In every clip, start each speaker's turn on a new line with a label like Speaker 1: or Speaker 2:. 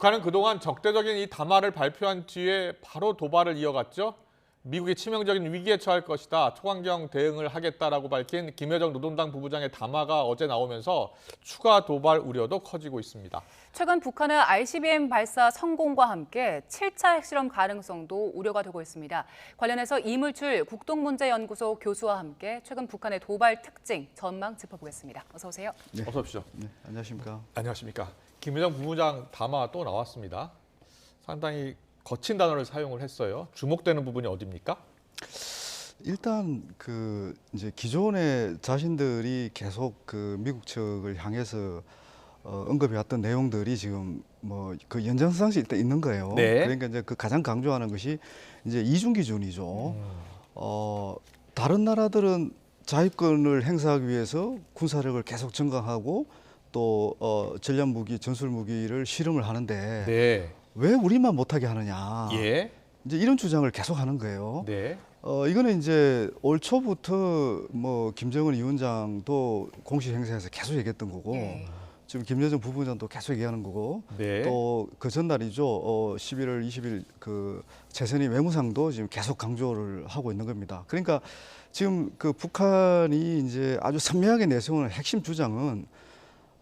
Speaker 1: 북한은 그동안 적대적인 이 담화를 발표한 뒤에 바로 도발을 이어갔죠. 미국이 치명적인 위기에 처할 것이다. 초강경 대응을 하겠다라고 밝힌 김여정 노동당 부부장의 담화가 어제 나오면서 추가 도발 우려도 커지고 있습니다.
Speaker 2: 최근 북한의 ICBM 발사 성공과 함께 7차 핵실험 가능성도 우려가 되고 있습니다. 관련해서 이물출 국동문제연구소 교수와 함께 최근 북한의 도발 특징, 전망 짚어보겠습니다. 어서 오세요.
Speaker 1: 네. 어서 오십시오.
Speaker 3: 네, 안녕하십니까.
Speaker 1: 안녕하십니까. 김여정 부부장 담화 또 나왔습니다. 상당히 거친 단어를 사용을 했어요. 주목되는 부분이 어디입니까?
Speaker 3: 일단 이제 기존에 자신들이 계속 미국 측을 향해서 언급해왔던 내용들이 지금 그 연장선상에 일단 있는 거예요.
Speaker 1: 네.
Speaker 3: 그러니까 이제 가장 강조하는 것이 이제 이중 기준이죠. 다른 나라들은 자위권을 행사하기 위해서 군사력을 계속 증강하고 또 전략 무기, 전술 무기를 실험을 하는데
Speaker 1: 네.
Speaker 3: 왜 우리만 못하게 하느냐?
Speaker 1: 예.
Speaker 3: 이제 이런 주장을 계속하는 거예요.
Speaker 1: 네.
Speaker 3: 이거는 이제 올 초부터 김정은 위원장도 공식 행사에서 계속 얘기했던 거고, 지금 김여정 부부장도 계속 얘기하는 거고,
Speaker 1: 네.
Speaker 3: 또 그 전날이죠. 11월 20일 최선희 외무상도 지금 계속 강조를 하고 있는 겁니다. 그러니까 지금 북한이 이제 아주 선명하게 내세우는 핵심 주장은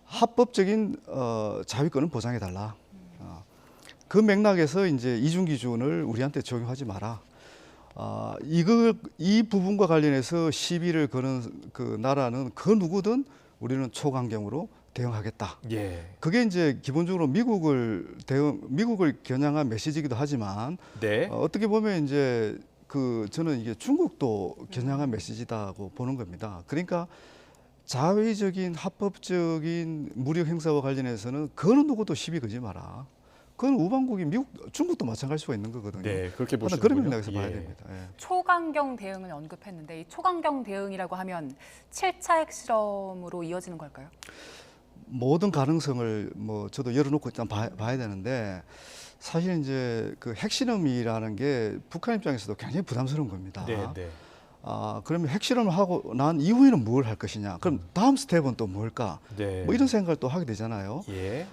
Speaker 3: 합법적인 자위권은 보장해 달라. 그 맥락에서 이제 이중 기준을 우리한테 적용하지 마라. 이 부분과 관련해서 시비를 거는 그 나라는 그 누구든 우리는 초강경으로 대응하겠다.
Speaker 1: 예.
Speaker 3: 그게 이제 기본적으로 미국을 겨냥한 메시지이기도 하지만
Speaker 1: 네.
Speaker 3: 어떻게 보면 이제 저는 이게 중국도 겨냥한 메시지다고 보는 겁니다. 그러니까 자위적인 합법적인 무력 행사와 관련해서는 그 누구도 시비 걸지 마라. 그건 우방국이 중국도 마찬가지가 있는 거거든요.
Speaker 1: 네, 그렇게 보시는군요.
Speaker 3: 그런 맥락에서 봐야
Speaker 1: 예.
Speaker 3: 됩니다. 예.
Speaker 2: 초강경 대응을 언급했는데 이 초강경 대응이라고 하면 7차 핵실험으로 이어지는 걸까요?
Speaker 3: 모든 가능성을 저도 열어놓고 일단 봐야 되는데 사실 이제 핵실험이라는 게 북한 입장에서도 굉장히 부담스러운 겁니다.
Speaker 1: 네, 네.
Speaker 3: 그러면 핵실험을 하고 난 이후에는 뭘 할 것이냐? 그럼 다음 스텝은 또 뭘까?
Speaker 1: 네.
Speaker 3: 이런 생각을 또 하게 되잖아요.
Speaker 1: 예.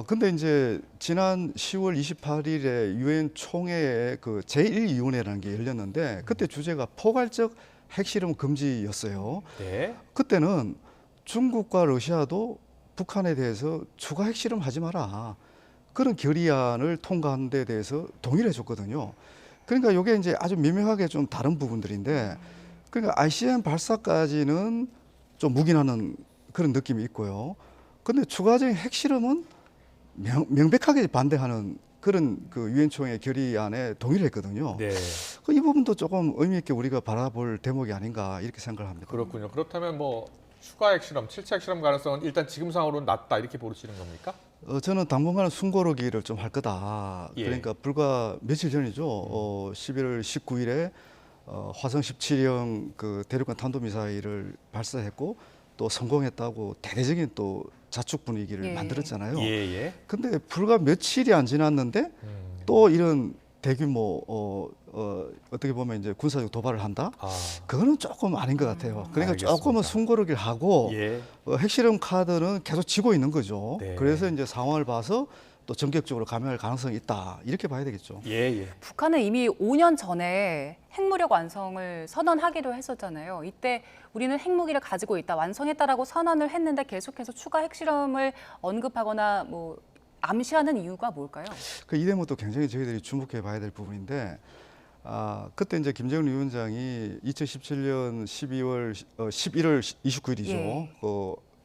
Speaker 3: 근데 이제 지난 10월 28일에 유엔 총회의 제1위원회라는 게 열렸는데 그때 주제가 포괄적 핵실험 금지였어요.
Speaker 1: 네.
Speaker 3: 그때는 중국과 러시아도 북한에 대해서 추가 핵실험 하지 마라. 그런 결의안을 통과한 데 대해서 동의를 해줬거든요. 그러니까 이게 이제 아주 미묘하게 좀 다른 부분들인데 그러니까 ICBM 발사까지는 좀 묵인하는 그런 느낌이 있고요. 근데 추가적인 핵실험은 명백하게 반대하는 그런 유엔 총회 결의안에 동의를 했거든요.
Speaker 1: 네.
Speaker 3: 이 부분도 조금 의미 있게 우리가 바라볼 대목이 아닌가 이렇게 생각을 합니다.
Speaker 1: 그렇군요. 그렇다면 추가 핵실험, 7차 핵실험 가능성은 일단 지금 상황으로는 낮다 이렇게 보시는 겁니까?
Speaker 3: 저는 당분간은 숨고르기를 좀 할 거다.
Speaker 1: 예.
Speaker 3: 그러니까 불과 며칠 전이죠. 11월 19일에 화성 17형 대륙간 탄도미사일을 발사했고 또 성공했다고 대대적인 또 자축 분위기를 만들었잖아요.
Speaker 1: 예.
Speaker 3: 근데 불과 며칠이 안 지났는데 또 이런 대규모 어떻게 보면 이제 군사적 도발을 한다. 그거는 조금 아닌 것 같아요. 그러니까
Speaker 1: 알겠습니다.
Speaker 3: 조금은 숨고르기를 하고
Speaker 1: 예.
Speaker 3: 핵실험 카드는 계속 쥐고 있는 거죠.
Speaker 1: 네.
Speaker 3: 그래서 이제 상황을 봐서 또 전격적으로 감행할 가능성이 있다. 이렇게 봐야 되겠죠.
Speaker 1: 예.
Speaker 2: 북한은 이미 5년 전에 핵무력 완성을 선언하기도 했었잖아요. 이때 우리는 핵무기를 가지고 있다, 완성했다라고 선언을 했는데 계속해서 추가 핵실험을 언급하거나 암시하는 이유가 뭘까요?
Speaker 3: 이 대목도 굉장히 저희들이 주목해 봐야 될 부분인데 그때 이제 김정은 위원장이 2017년 11월 29일이죠.
Speaker 2: 예.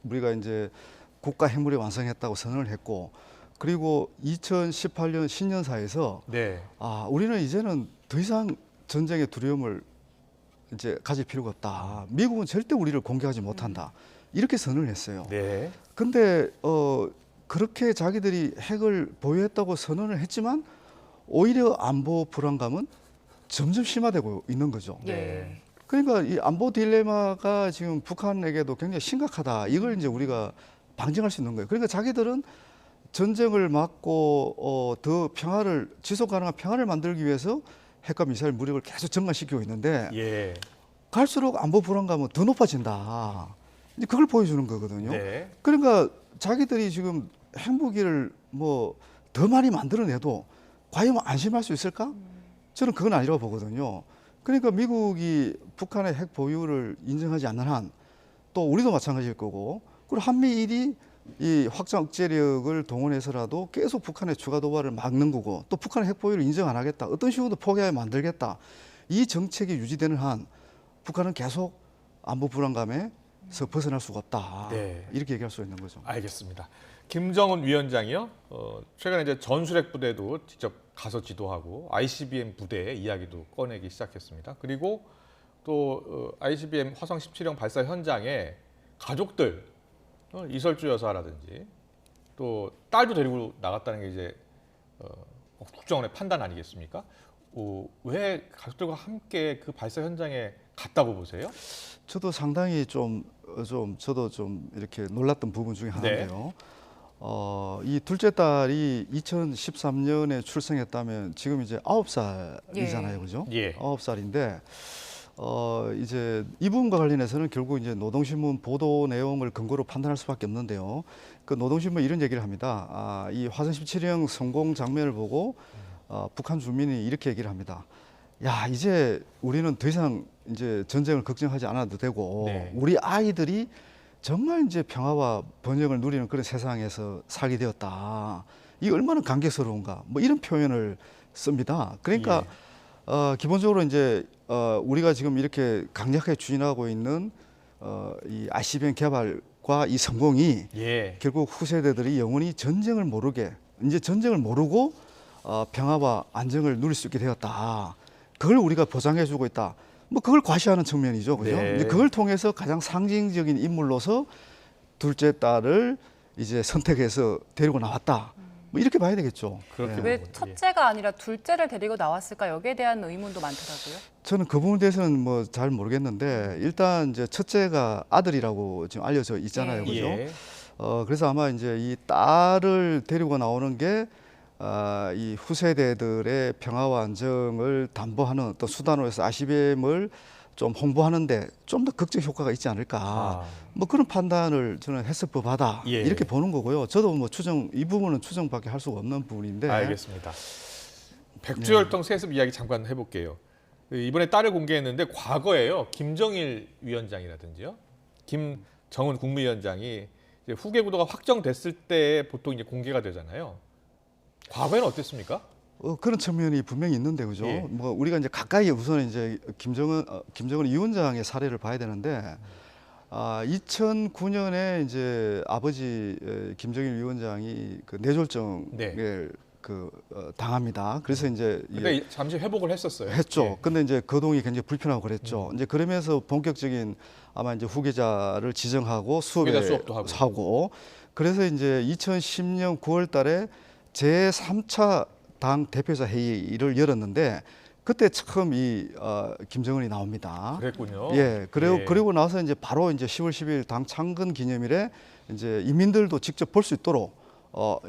Speaker 3: 우리가 이제 국가 핵무력 완성했다고 선언을 했고 그리고 2018년 신년사에서
Speaker 1: 네.
Speaker 3: 우리는 이제는 더 이상 전쟁의 두려움을 이제 가질 필요가 없다. 미국은 절대 우리를 공격하지 못한다. 이렇게 선언을 했어요.
Speaker 1: 네.
Speaker 3: 근데 그렇게 자기들이 핵을 보유했다고 선언을 했지만 오히려 안보 불안감은 점점 심화되고 있는 거죠.
Speaker 1: 네.
Speaker 3: 그러니까 이 안보 딜레마가 지금 북한에게도 굉장히 심각하다. 이걸 이제 우리가 방증할 수 있는 거예요. 그러니까 자기들은 전쟁을 막고 더 지속 가능한 평화를 만들기 위해서 핵과 미사일 무력을 계속 증가시키고 있는데
Speaker 1: 예.
Speaker 3: 갈수록 안보 불안감은 더 높아진다. 이제 그걸 보여주는 거거든요.
Speaker 1: 네.
Speaker 3: 그러니까 자기들이 지금 핵무기를 더 많이 만들어내도 과연 안심할 수 있을까? 저는 그건 아니라고 보거든요. 그러니까 미국이 북한의 핵 보유를 인정하지 않는 한 또 우리도 마찬가지일 거고, 그리고 한미일이 이 확장 억제력을 동원해서라도 계속 북한의 추가 도발을 막는 거고, 또 북한의 핵 보유를 인정 안 하겠다, 어떤 식으로도 포기하게 만들겠다, 이 정책이 유지되는 한 북한은 계속 안보 불안감에서 벗어날 수가 없다.
Speaker 1: 네.
Speaker 3: 이렇게 얘기할 수 있는 거죠.
Speaker 1: 알겠습니다. 김정은 위원장이요. 최근에 이제 전술핵 부대도 직접 가서 지도하고 ICBM 부대의 이야기도 꺼내기 시작했습니다. 그리고 또 ICBM 화성 17형 발사 현장에 가족들, 이설주 여사라든지 또 딸도 데리고 나갔다는 게 이제 국정원의 판단 아니겠습니까? 왜 가족들과 함께 그 발사 현장에 갔다고 보세요?
Speaker 3: 저도 상당히 저도 좀 이렇게 놀랐던 부분 중에 하나인데요. 이 둘째 딸이 2013년에 출생했다면 지금 이제 9살이잖아요, 그죠?
Speaker 1: 예.
Speaker 3: 9살인데 이제 이 부분과 관련해서는 결국 이제 노동신문 보도 내용을 근거로 판단할 수밖에 없는데요. 그 노동신문 이런 얘기를 합니다. 이 화성 17형 성공 장면을 보고 북한 주민이 이렇게 얘기를 합니다. 야, 이제 우리는 더 이상 이제 전쟁을 걱정하지 않아도 되고,
Speaker 1: 네.
Speaker 3: 우리 아이들이 정말 이제 평화와 번영을 누리는 그런 세상에서 살게 되었다. 이게 얼마나 감격스러운가. 뭐 이런 표현을 씁니다. 그러니까 기본적으로 이제 우리가 지금 이렇게 강력하게 추진하고 있는 이 ICBM 개발과 이 성공이
Speaker 1: 예.
Speaker 3: 결국 후세대들이 영원히 전쟁을 모르게, 이제 전쟁을 모르고 평화와 안정을 누릴 수 있게 되었다. 그걸 우리가 보장해주고 있다. 뭐 그걸 과시하는 측면이죠, 그죠?
Speaker 1: 네.
Speaker 3: 이제 그걸 통해서 가장 상징적인 인물로서 둘째 딸을 이제 선택해서 데리고 나왔다. 뭐 이렇게 봐야 되겠죠.
Speaker 1: 그렇게
Speaker 3: 예.
Speaker 2: 왜
Speaker 1: 보군요.
Speaker 2: 첫째가 아니라 둘째를 데리고 나왔을까? 여기에 대한 의문도 많더라고요.
Speaker 3: 저는 그 부분에 대해서는 뭐 잘 모르겠는데, 일단 이제 첫째가 아들이라고 지금 알려져 있잖아요, 그죠?
Speaker 1: 예.
Speaker 3: 그래서 아마 이제 이 딸을 데리고 나오는 게 이 후세대들의 평화와 안정을 담보하는 어떤 수단으로 해서 ICBM을 좀 홍보하는데 좀 더 극적 효과가 있지 않을까. 뭐 그런 판단을 저는 했을 법하다.
Speaker 1: 예.
Speaker 3: 이렇게 보는 거고요. 저도 뭐 이 부분은 추정밖에 할 수가 없는 부분인데.
Speaker 1: 알겠습니다. 백주혈통 세습 이야기 잠깐 해볼게요. 이번에 딸을 공개했는데 과거에요. 김정일 위원장이라든지요, 김정은 국무위원장이 이제 후계 구도가 확정됐을 때 보통 이제 공개가 되잖아요. 과거에는 어땠습니까?
Speaker 3: 그런 측면이 분명히 있는데, 그죠?
Speaker 1: 예.
Speaker 3: 뭐 우리가 이제 가까이 우선 이제 김정은 위원장의 사례를 봐야 되는데, 2009년에 이제 아버지 김정일 위원장이 그 뇌졸중에
Speaker 1: 네.
Speaker 3: 당합니다. 그래서 이제
Speaker 1: 근데 잠시 회복을 했었어요.
Speaker 3: 했죠.
Speaker 1: 예.
Speaker 3: 근데 이제 거동이 굉장히 불편하고 그랬죠. 이제 그러면서 본격적인 아마 이제 후계자를 지정하고
Speaker 1: 후계자 수업도 하고.
Speaker 3: 하고, 그래서 이제 2010년 9월달에 제3차 당 대표자 회의를 열었는데, 그때 처음 이 김정은이 나옵니다.
Speaker 1: 그랬군요.
Speaker 3: 예,
Speaker 1: 예.
Speaker 3: 그리고 나서 이제 바로 이제 10월 10일 당 창건 기념일에 이제 인민들도 직접 볼 수 있도록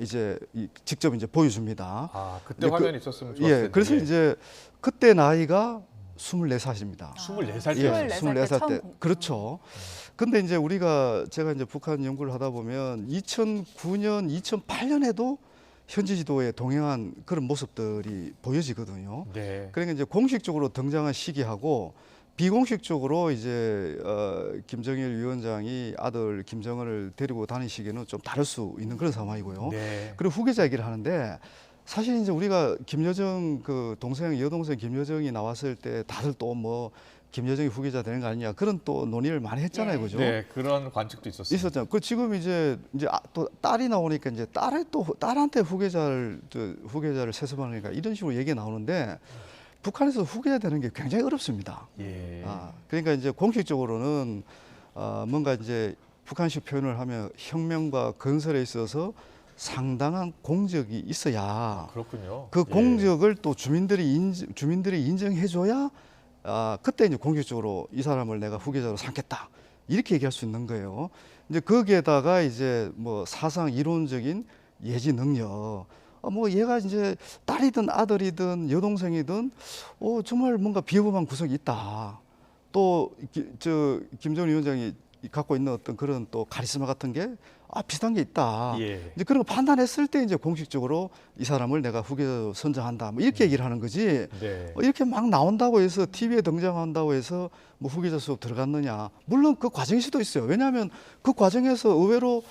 Speaker 3: 이제 직접 이제 보여줍니다.
Speaker 1: 그때
Speaker 3: 이제
Speaker 1: 화면이 있었으면 좋았을 텐데.
Speaker 3: 예, 그래서 이제 그때 나이가 24살입니다.
Speaker 1: 24살
Speaker 3: 예,
Speaker 1: 때.
Speaker 3: 24살 때. 그렇죠. 근데 이제 제가 이제 북한 연구를 하다 보면 2009년, 2008년에도 현지 지도에 동행한 그런 모습들이 보여지거든요.
Speaker 1: 네.
Speaker 3: 그러니까 이제 공식적으로 등장한 시기하고 비공식적으로 이제 김정일 위원장이 아들 김정은을 데리고 다닌 시기는 좀 다를 수 있는 그런 상황이고요.
Speaker 1: 네.
Speaker 3: 그리고 후계자 얘기를 하는데, 사실 이제 우리가 김여정 그 여동생 김여정이 나왔을 때 다들 또 뭐 김여정이 후계자 되는 거 아니냐, 그런 또 논의를 많이 했잖아요, 그죠?
Speaker 1: 네, 그런 관측도 있었어요.
Speaker 3: 있었잖아요. 그 지금 이제 또 딸이 나오니까 이제 딸한테 후계자를 세습하니까 이런 식으로 얘기가 나오는데, 북한에서 후계자 되는 게 굉장히 어렵습니다.
Speaker 1: 예.
Speaker 3: 그러니까 이제 공식적으로는 뭔가 이제 북한식 표현을 하면 혁명과 건설에 있어서 상당한 공적이 있어야,
Speaker 1: 그렇군요.
Speaker 3: 그
Speaker 1: 예.
Speaker 3: 공적을 또 주민들이 인정해줘야 그때 이제 공식적으로 이 사람을 내가 후계자로 삼겠다, 이렇게 얘기할 수 있는 거예요. 이제 거기에다가 이제 뭐 사상 이론적인 예지 능력, 뭐 얘가 이제 딸이든 아들이든 여동생이든 정말 뭔가 비범한 구석이 있다. 또 김정은 위원장이 갖고 있는 어떤 그런 또 카리스마 같은 게 비슷한 게 있다.
Speaker 1: 예.
Speaker 3: 이제 그런 거 판단했을 때 이제 공식적으로 이 사람을 내가 후계자로 선정한다. 뭐 이렇게 얘기를 하는 거지.
Speaker 1: 네.
Speaker 3: 이렇게 막 나온다고 해서 TV에 등장한다고 해서 뭐 후계자 수업 들어갔느냐. 물론 그 과정일 수도 있어요. 왜냐하면 그 과정에서 의외로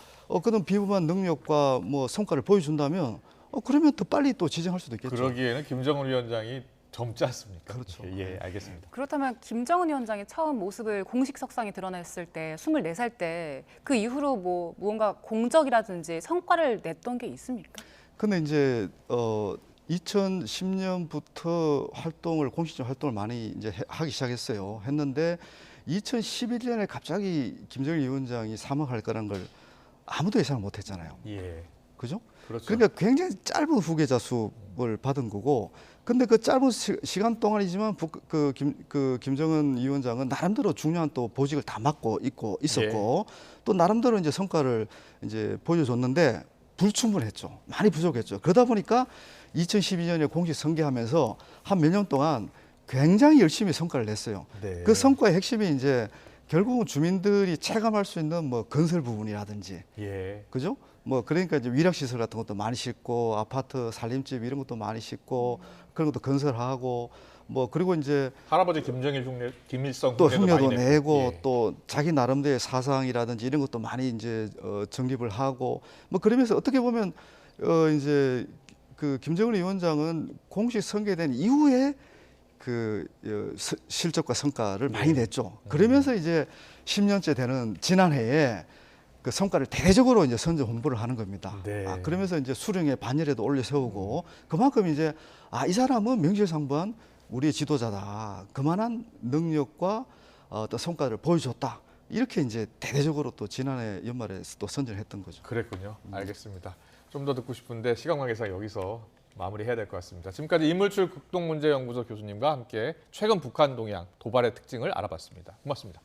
Speaker 3: 그런 비범한 능력과 뭐 성과를 보여준다면 그러면 더 빨리 또 지정할 수도 있겠죠.
Speaker 1: 그러기에는 김정은 위원장이 젊지 않습니까?
Speaker 3: 그렇죠.
Speaker 1: 예, 알겠습니다.
Speaker 2: 그렇다면 김정은 위원장이 처음 모습을 공식 석상에 드러냈을 때 24살 때 그 이후로 뭐 무언가 공적이라든지 성과를 냈던 게 있습니까?
Speaker 3: 근데 이제 2010년부터 공식적 활동을 많이 이제 하기 시작했어요. 했는데 2011년에 갑자기 김정일 위원장이 사망할 거라는 걸 아무도 예상을 못 했잖아요.
Speaker 1: 예.
Speaker 3: 그죠?
Speaker 1: 그렇죠.
Speaker 3: 그러니까 굉장히 짧은 후계자 수업을 받은 거고, 근데 그 짧은 시간 동안이지만 김정은 위원장은 나름대로 중요한 또 보직을 다 맡고 있었고, 또 나름대로 이제 성과를 이제 보여줬는데 불충분했죠. 많이 부족했죠. 그러다 보니까 2012년에 공식 선거하면서 한 몇 년 동안 굉장히 열심히 성과를 냈어요.
Speaker 1: 네.
Speaker 3: 그 성과의 핵심이 이제 결국은 주민들이 체감할 수 있는 뭐 건설 부분이라든지,
Speaker 1: 예.
Speaker 3: 그죠? 뭐 그러니까 이제 위락 시설 같은 것도 많이 짓고 아파트 살림집 이런 것도 많이 짓고 그런 것도 건설하고 뭐 그리고 이제
Speaker 1: 할아버지 김일성
Speaker 3: 또
Speaker 1: 흉내도
Speaker 3: 흉내도
Speaker 1: 많이
Speaker 3: 내고
Speaker 1: 예.
Speaker 3: 또 자기 나름대로의 사상이라든지 이런 것도 많이 이제 정립을 하고 뭐 그러면서 어떻게 보면 이제 그 김정은 위원장은 공식 선거된 이후에 실적과 성과를 많이 냈죠. 그러면서 이제 10년째 되는 지난해에 그 성과를 대대적으로 이제 선전 홍보를 하는 겁니다.
Speaker 1: 네.
Speaker 3: 그러면서 이제 수령의 반열에도 올려 세우고 그만큼 이제 이 사람은 명실상부한 우리의 지도자다. 그만한 능력과 어떤 성과를 보여줬다. 이렇게 이제 대대적으로 또 지난해 연말에 또 선전했던 거죠.
Speaker 1: 그랬군요. 알겠습니다. 좀 더 듣고 싶은데 시간 관계상 여기서 마무리해야 될 것 같습니다. 지금까지 이물출 국동문제연구소 교수님과 함께 최근 북한 동향, 도발의 특징을 알아봤습니다. 고맙습니다.